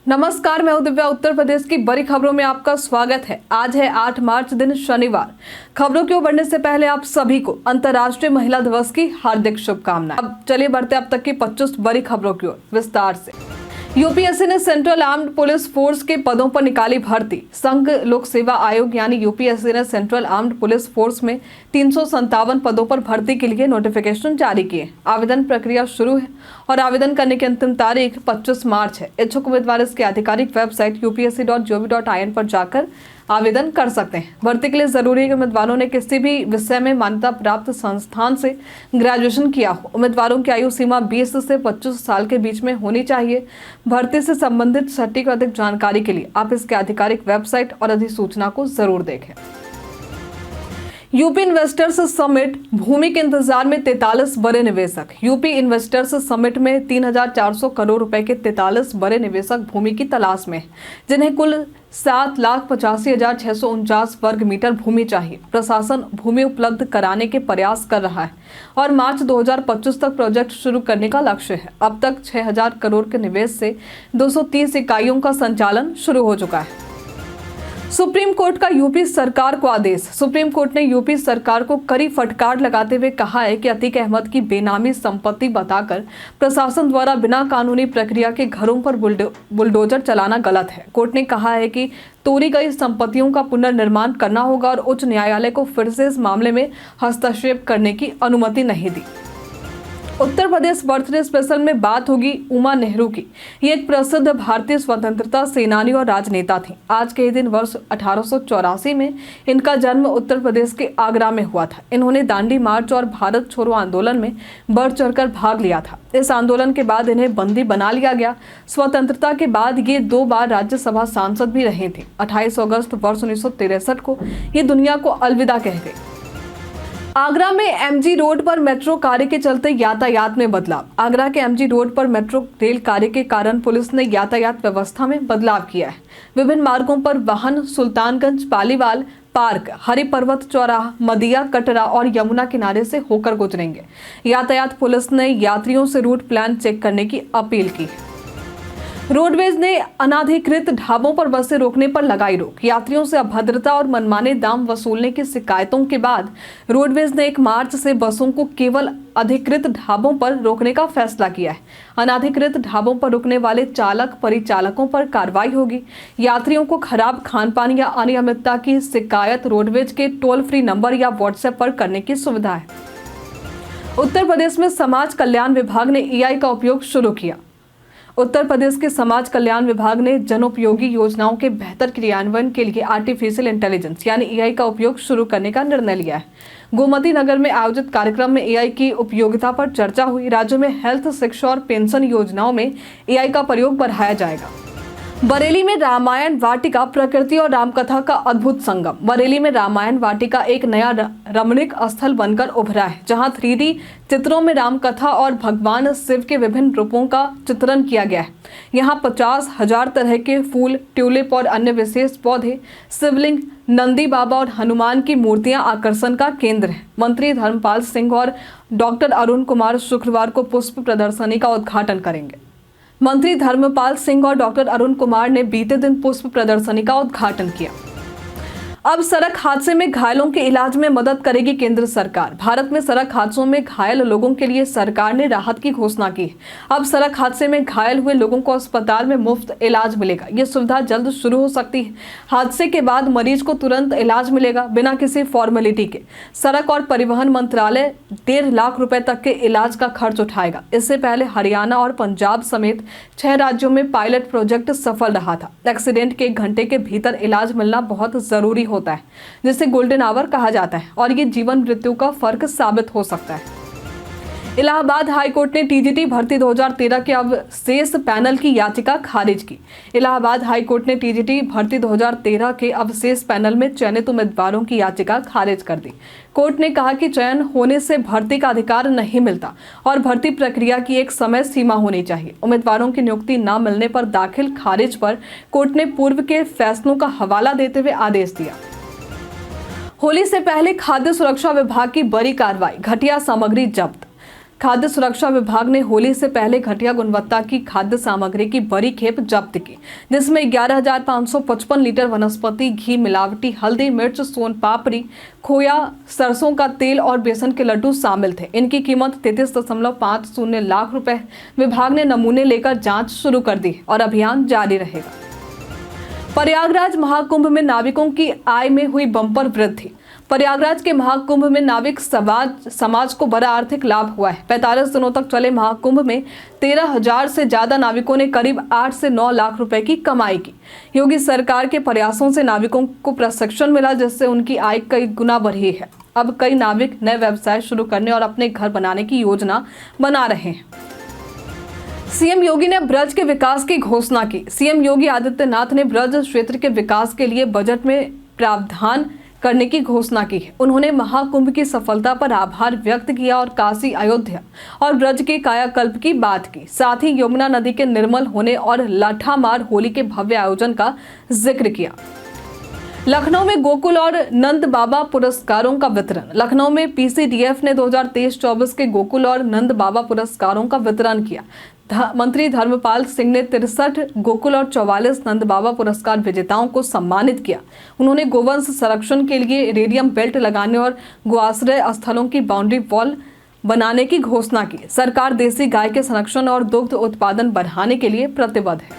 नमस्कार, मैं हूं दिव्या। उत्तर प्रदेश की बड़ी खबरों में आपका स्वागत है। आज है 8 मार्च, दिन शनिवार। खबरों की ओर बढ़ने से पहले आप सभी को अंतर्राष्ट्रीय महिला दिवस की हार्दिक शुभकामनाएं। अब चलिए बढ़ते अब तक की 25 बड़ी खबरों की ओर विस्तार से। यूपीएससी ने सेंट्रल आर्म्ड पुलिस फोर्स के पदों पर निकाली भर्ती। संघ लोक सेवा आयोग यानी यूपीएससी ने सेंट्रल आर्म्ड पुलिस फोर्स में 357 पदों पर भर्ती के लिए नोटिफिकेशन जारी किए। आवेदन प्रक्रिया शुरू है और आवेदन करने की अंतिम तारीख 25 मार्च है। इच्छुक उम्मीदवार इसकी आधिकारिक वेबसाइट upsc.gov.in पर जाकर आवेदन कर सकते हैं। भर्ती के लिए जरूरी है कि उम्मीदवारों ने किसी भी विषय में मान्यता प्राप्त संस्थान से ग्रेजुएशन किया हो। उम्मीदवारों की आयु सीमा 20 से 25 साल के बीच में होनी चाहिए। भर्ती से संबंधित सटीक और अधिक जानकारी के लिए आप इसके आधिकारिक वेबसाइट और अधिसूचना को जरूर देखें। यूपी इन्वेस्टर्स समिट, भूमि के इंतजार में 43 बड़े निवेशक। यूपी इन्वेस्टर्स समिट में 3,400 करोड़ रुपए के 43 बड़े निवेशक भूमि की तलाश में, जिन्हें कुल 7,85,649 वर्ग मीटर भूमि चाहिए। प्रशासन भूमि उपलब्ध कराने के प्रयास कर रहा है और मार्च 2025 तक प्रोजेक्ट शुरू करने का लक्ष्य है। अब तक 6,000 करोड़ के निवेश से 230 इकाइयों का संचालन शुरू हो चुका है। सुप्रीम कोर्ट का यूपी सरकार को आदेश। सुप्रीम कोर्ट ने यूपी सरकार को कड़ी फटकार लगाते हुए कहा है कि अतीक अहमद की बेनामी संपत्ति बताकर प्रशासन द्वारा बिना कानूनी प्रक्रिया के घरों पर बुलडोजर चलाना गलत है। कोर्ट ने कहा है कि तोड़ी गई संपत्तियों का पुनर्निर्माण करना होगा और उच्च न्यायालय को फिर से इस मामले में हस्तक्षेप करने की अनुमति नहीं दी। उत्तर प्रदेश बर्थडे स्पेशल में बात होगी उमा नेहरू की। ये एक प्रसिद्ध भारतीय स्वतंत्रता सेनानी और राजनेता थी। आज के ही दिन वर्ष 1884 में इनका जन्म उत्तर प्रदेश के आगरा में हुआ था। इन्होंने दांडी मार्च और भारत छोड़ो आंदोलन में बढ़ चढ़कर भाग लिया था। इस आंदोलन के बाद इन्हें बंदी बना लिया गया। स्वतंत्रता के बाद ये 2 बार राज्यसभा सांसद भी रहे थे। 28 अगस्त वर्ष 1963 को ये दुनिया को अलविदा कह गए। आगरा में एमजी रोड पर मेट्रो कार्य के चलते यातायात में बदलाव। आगरा के एमजी रोड पर मेट्रो रेल कार्य के कारण पुलिस ने यातायात व्यवस्था में बदलाव किया है। विभिन्न मार्गों पर वाहन सुल्तानगंज, पालीवाल पार्क, हरि पर्वत चौराहा, मदिया, कटरा और यमुना किनारे से होकर गुजरेंगे। यातायात पुलिस ने यात्रियों से रूट प्लान चेक करने की अपील की है। रोडवेज ने अनाधिकृत ढाबों पर बसें रोकने पर लगाई रोक। यात्रियों से अभद्रता और मनमाने दाम वसूलने की शिकायतों के बाद रोडवेज ने 1 मार्च से बसों को केवल अधिकृत ढाबों पर रोकने का फैसला किया है। अनाधिकृत ढाबों पर रुकने वाले चालक परिचालकों पर कार्रवाई होगी। यात्रियों को खराब खानपान या अनियमितता की शिकायत रोडवेज के टोल फ्री नंबर या व्हाट्सएप पर करने की सुविधा है। उत्तर प्रदेश में समाज कल्याण विभाग ने एआई का उपयोग शुरू किया। उत्तर प्रदेश के समाज कल्याण विभाग ने जनोपयोगी योजनाओं के बेहतर क्रियान्वयन के लिए आर्टिफिशियल इंटेलिजेंस यानी एआई का उपयोग शुरू करने का निर्णय लिया है। गोमती नगर में आयोजित कार्यक्रम में एआई की उपयोगिता पर चर्चा हुई। राज्यों में हेल्थ, शिक्षा और पेंशन योजनाओं में एआई का प्रयोग बढ़ाया जाएगा। बरेली में रामायण वाटिका, प्रकृति और रामकथा का अद्भुत संगम। बरेली में रामायण वाटिका एक नया रमणीक स्थल बनकर उभरा है, जहां 3D चित्रों में रामकथा और भगवान शिव के विभिन्न रूपों का चित्रण किया गया है। यहां 50,000 तरह के फूल, ट्यूलिप और अन्य विशेष पौधे, शिवलिंग, नंदी बाबा और हनुमान की मूर्तियां आकर्षण का केंद्र है। मंत्री धर्मपाल सिंह और डॉक्टर अरुण कुमार शुक्रवार को पुष्प प्रदर्शनी का उद्घाटन करेंगे। मंत्री धर्मपाल सिंह और डॉक्टर अरुण कुमार ने बीते दिन पुष्प प्रदर्शनी का उद्घाटन किया। अब सड़क हादसे में घायलों के इलाज में मदद करेगी केंद्र सरकार। भारत में सड़क हादसों में घायल लोगों के लिए सरकार ने राहत की घोषणा की है। अब सड़क हादसे में घायल हुए लोगों को अस्पताल में मुफ्त इलाज मिलेगा। ये सुविधा जल्द शुरू हो सकती है। हादसे के बाद मरीज को तुरंत इलाज मिलेगा बिना किसी फॉर्मेलिटी के। सड़क और परिवहन मंत्रालय 1.5 लाख रुपए तक के इलाज का खर्च उठाएगा। इससे पहले हरियाणा और पंजाब समेत 6 राज्यों में पायलट प्रोजेक्ट सफल रहा था। एक्सीडेंट के 1 घंटे के भीतर इलाज मिलना बहुत जरूरी होता है, जिसे गोल्डन आवर कहा जाता है, और ये जीवन मृत्यु का फर्क साबित हो सकता है। इलाहाबाद हाईकोर्ट ने टीजीटी भर्ती 2013 के अवशेष पैनल की याचिका खारिज की। इलाहाबाद हाईकोर्ट ने टीजीटी भर्ती 2013 के अवशेष पैनल में चयनित उम्मीदवारों की याचिका खारिज कर दी। कोर्ट ने कहा कि चयन होने से भर्ती का अधिकार नहीं मिलता और भर्ती प्रक्रिया की एक समय सीमा होनी चाहिए। उम्मीदवारों की नियुक्ति न मिलने पर दाखिल खारिज पर कोर्ट ने पूर्व के फैसलों का हवाला देते हुए आदेश दिया। होली से पहले खाद्य सुरक्षा विभाग की बड़ी कार्रवाई, घटिया सामग्री जब्त। खाद्य सुरक्षा विभाग ने होली से पहले घटिया गुणवत्ता की खाद्य सामग्री की बड़ी खेप जब्त की, जिसमें 11,555 लीटर वनस्पति घी, मिलावटी हल्दी, मिर्च, सोन पापड़ी, खोया, सरसों का तेल और बेसन के लड्डू शामिल थे। इनकी कीमत 33.50 लाख रुपए। विभाग ने नमूने लेकर जांच शुरू कर दी और अभियान जारी रहेगा। प्रयागराज महाकुंभ में नाविकों की आय में हुई बम्पर वृद्धि। प्रयागराज के महाकुंभ में नाविक समाज को बड़ा आर्थिक लाभ हुआ है। 45 दिनों तक चले महाकुंभ में 13,000 से ज्यादा नाविकों ने करीब 8 से 9 लाख रुपए की कमाई की। योगी सरकार के प्रयासों से नाविकों को प्रशिक्षण मिला, जिससे उनकी आय कई गुना बढ़ी है। अब कई नाविक नए व्यवसाय शुरू करने और अपने घर बनाने की योजना बना रहे हैं। सीएम योगी ने ब्रज के विकास की घोषणा की। सीएम योगी आदित्यनाथ ने ब्रज क्षेत्र के विकास के लिए बजट में प्रावधान करने की घोषणा की है। उन्होंने महाकुंभ की सफलता पर आभार व्यक्त किया और काशी, अयोध्या और ब्रज के कायाकल्प की बात की। साथ ही यमुना नदी के निर्मल होने और लाठामार होली के भव्य आयोजन का जिक्र किया। लखनऊ में गोकुल और नंद बाबा पुरस्कारों का वितरण। लखनऊ में पीसीडीएफ ने 2023-24 के गोकुल और नंद बाबा पुरस्कारों का वितरण किया। मंत्री धर्मपाल सिंह ने 63 गोकुल और 44 नंद बाबा पुरस्कार विजेताओं को सम्मानित किया। उन्होंने गोवंश संरक्षण के लिए रेडियम बेल्ट लगाने और गोआश्रय स्थलों की बाउंड्री वॉल बनाने की घोषणा की। सरकार देसी गाय के संरक्षण और दुग्ध उत्पादन बढ़ाने के लिए प्रतिबद्ध है।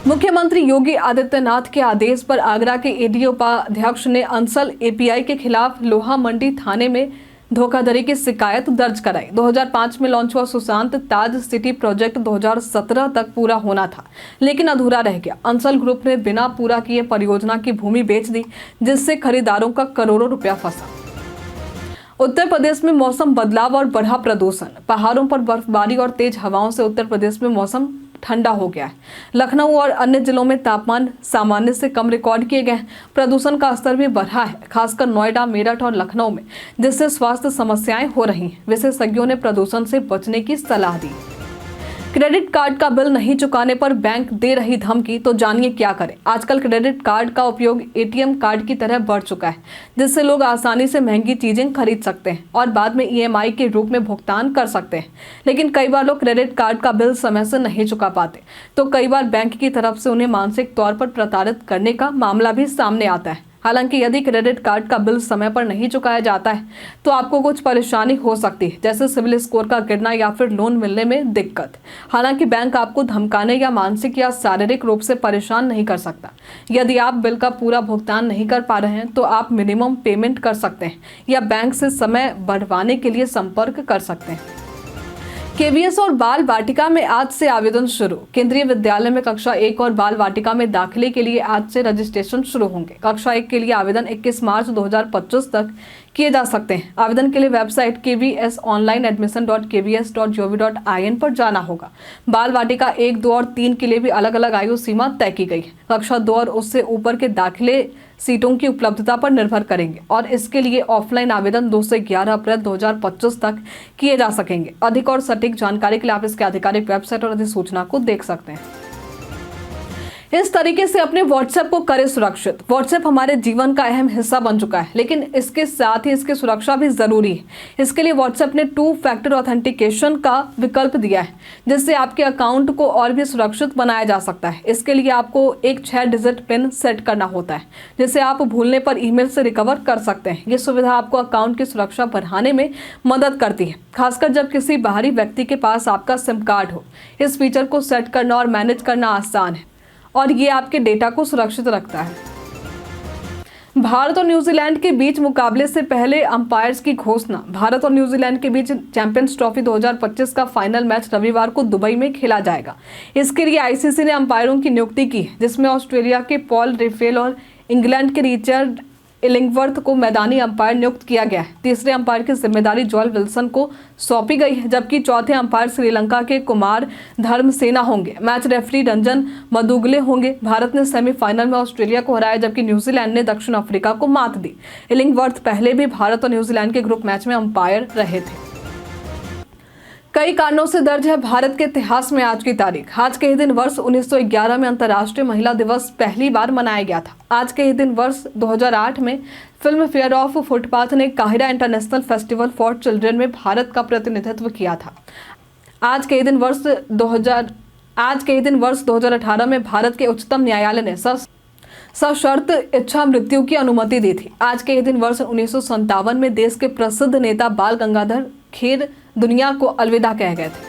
मुख्यमंत्री योगी आदित्यनाथ के आदेश पर आगरा के एडीओ उपाध्यक्ष ने अंसल एपीआई के खिलाफ लोहा मंडी थाने में धोखाधड़ी की शिकायत दर्ज कराई। 2005 में लॉन्च हुआ सुशांत ताज सिटी प्रोजेक्ट 2017 तक पूरा होना था, लेकिन अधूरा रह गया। अंसल ग्रुप ने बिना पूरा किए परियोजना की भूमि बेच दी, जिससे खरीदारों का करोड़ों रुपया फंसा। उत्तर प्रदेश में मौसम बदलाव और बढ़ा प्रदूषण। पहाड़ों पर बर्फबारी और तेज हवाओं से उत्तर प्रदेश में मौसम ठंडा हो गया है। लखनऊ और अन्य जिलों में तापमान सामान्य से कम रिकॉर्ड किए गए हैं। प्रदूषण का स्तर भी बढ़ा है, खासकर नोएडा, मेरठ और लखनऊ में, जिससे स्वास्थ्य समस्याएं हो रही हैं। विशेषज्ञों ने प्रदूषण से बचने की सलाह दी। क्रेडिट कार्ड का बिल नहीं चुकाने पर बैंक दे रही धमकी, तो जानिए क्या करें। आजकल क्रेडिट कार्ड का उपयोग एटीएम कार्ड की तरह बढ़ चुका है, जिससे लोग आसानी से महंगी चीजें खरीद सकते हैं और बाद में ईएमआई के रूप में भुगतान कर सकते हैं। लेकिन कई बार लोग क्रेडिट कार्ड का बिल समय से नहीं चुका पाते, तो कई बार बैंक की तरफ से उन्हें मानसिक तौर पर प्रताड़ित करने का मामला भी सामने आता है। हालांकि यदि क्रेडिट कार्ड का बिल समय पर नहीं चुकाया जाता है तो आपको कुछ परेशानी हो सकती है, जैसे सिविल स्कोर का गिरना या फिर लोन मिलने में दिक्कत। हालांकि बैंक आपको धमकाने या मानसिक या शारीरिक रूप से परेशान नहीं कर सकता। यदि आप बिल का पूरा भुगतान नहीं कर पा रहे हैं तो आप मिनिमम पेमेंट कर सकते हैं या बैंक से समय बढ़वाने के लिए संपर्क कर सकते हैं। केवीएस और बाल वाटिका में आज से आवेदन शुरू। केंद्रीय विद्यालय में कक्षा 1 और बाल वाटिका में दाखिले के लिए आज से रजिस्ट्रेशन शुरू होंगे। कक्षा 1 के लिए आवेदन 21 मार्च 2025 तक किए जा सकते हैं। आवेदन के लिए वेबसाइट kvsonlineadmission.kvs.gov.in पर जाना होगा। बाल वाटिका 1, 2 और 3 के लिए भी अलग अलग आयु सीमा तय की गई है। कक्षा 2 और उससे ऊपर के दाखिले सीटों की उपलब्धता पर निर्भर करेंगे और इसके लिए ऑफलाइन आवेदन 2 से 11 अप्रैल 2025 तक किए जा सकेंगे। अधिक और सटीक जानकारी के लिए आप इसके आधिकारिक वेबसाइट और अधिसूचना को देख सकते हैं। इस तरीके से अपने व्हाट्सएप को करें सुरक्षित। व्हाट्सएप हमारे जीवन का अहम हिस्सा बन चुका है, लेकिन इसके साथ ही इसकी सुरक्षा भी जरूरी है। इसके लिए व्हाट्सएप ने 2 फैक्टर ऑथेंटिकेशन का विकल्प दिया है, जिससे आपके अकाउंट को और भी सुरक्षित बनाया जा सकता है। इसके लिए आपको एक 6 डिजिट पिन सेट करना होता है, जिसे आप भूलने पर ईमेल से रिकवर कर सकते हैं। ये सुविधा आपको अकाउंट की सुरक्षा बढ़ाने में मदद करती है, खासकर जब किसी बाहरी व्यक्ति के पास आपका सिम कार्ड हो। इस फीचर को सेट करना और मैनेज करना आसान है और ये आपके डेटा को सुरक्षित रखता है। भारत और न्यूजीलैंड के बीच मुकाबले से पहले अंपायर्स की घोषणा। भारत और न्यूजीलैंड के बीच चैंपियंस ट्रॉफी 2025 का फाइनल मैच रविवार को दुबई में खेला जाएगा। इसके लिए आईसीसी ने अंपायरों की नियुक्ति की है, जिसमें ऑस्ट्रेलिया के पॉल रेफेल और इंग्लैंड के रिचर्ड इलिंगवर्थ को मैदानी अंपायर नियुक्त किया गया है। तीसरे अंपायर की जिम्मेदारी जोएल विल्सन को सौंपी गई है, जबकि चौथे अंपायर श्रीलंका के कुमार धर्मसेना होंगे। मैच रेफरी रंजन मदुगले होंगे। भारत ने सेमीफाइनल में ऑस्ट्रेलिया को हराया, जबकि न्यूजीलैंड ने दक्षिण अफ्रीका को मात दी। इलिंगवर्थ पहले भी भारत और न्यूजीलैंड के ग्रुप मैच में अंपायर रहे थे। कई कारणों से दर्ज है भारत के इतिहास में आज की तारीख। आज के ही दिन वर्ष 1911 में अंतर्राष्ट्रीय महिला दिवस पहली बार मनाया गया था। आज के ही दिन वर्ष 2008 में फिल्म फेयर ऑफ फुटपाथ ने Cairo international festival for children में भारत का प्रतिनिधित्व किया था। आज के ही दिन वर्ष 2018 में भारत के उच्चतम न्यायालय ने सशर्त इच्छा मृत्यु की अनुमति दी थी। आज के ही दिन वर्ष 1957 में देश के प्रसिद्ध नेता बाल गंगाधर खेर दुनिया को अलविदा कह गए थे।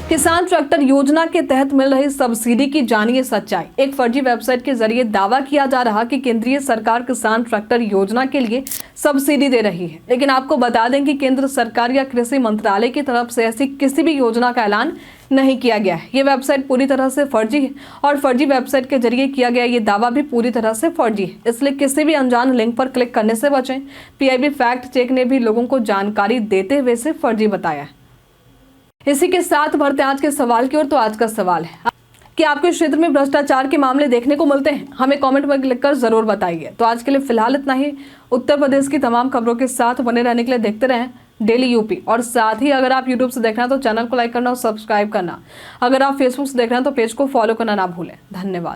किसान ट्रैक्टर योजना के तहत मिल रही सब्सिडी की जानिए सच्चाई। एक फर्जी वेबसाइट के जरिए दावा किया जा रहा कि केंद्रीय सरकार किसान ट्रैक्टर योजना के लिए सब्सिडी दे रही है, लेकिन आपको बता दें कि केंद्र सरकार या कृषि मंत्रालय की तरफ से ऐसी किसी भी योजना का ऐलान नहीं किया गया है। ये वेबसाइट पूरी तरह से फर्जी है और फर्जी वेबसाइट के जरिए किया गया ये दावा भी पूरी तरह से फर्जी है, इसलिए किसी भी अनजान लिंक पर क्लिक करने से बचें। पीआईबी फैक्ट चेक ने भी लोगों को जानकारी देते हुए इसे फर्जी बताया है। इसी के साथ बढ़ते आज के सवाल की ओर। तो आज का सवाल है कि आपके क्षेत्र में भ्रष्टाचार के मामले देखने को मिलते हैं? हमें कमेंट में लिखकर जरूर बताइए। तो आज के लिए फिलहाल इतना ही। उत्तर प्रदेश की तमाम खबरों के साथ बने रहने के लिए देखते रहें डेली यूपी। और साथ ही अगर आप यूट्यूब से देख रहे हैं तो चैनल को लाइक करना और सब्सक्राइब करना। अगर आप फेसबुक से देख रहे हैं तो पेज को फॉलो करना ना भूलें। धन्यवाद।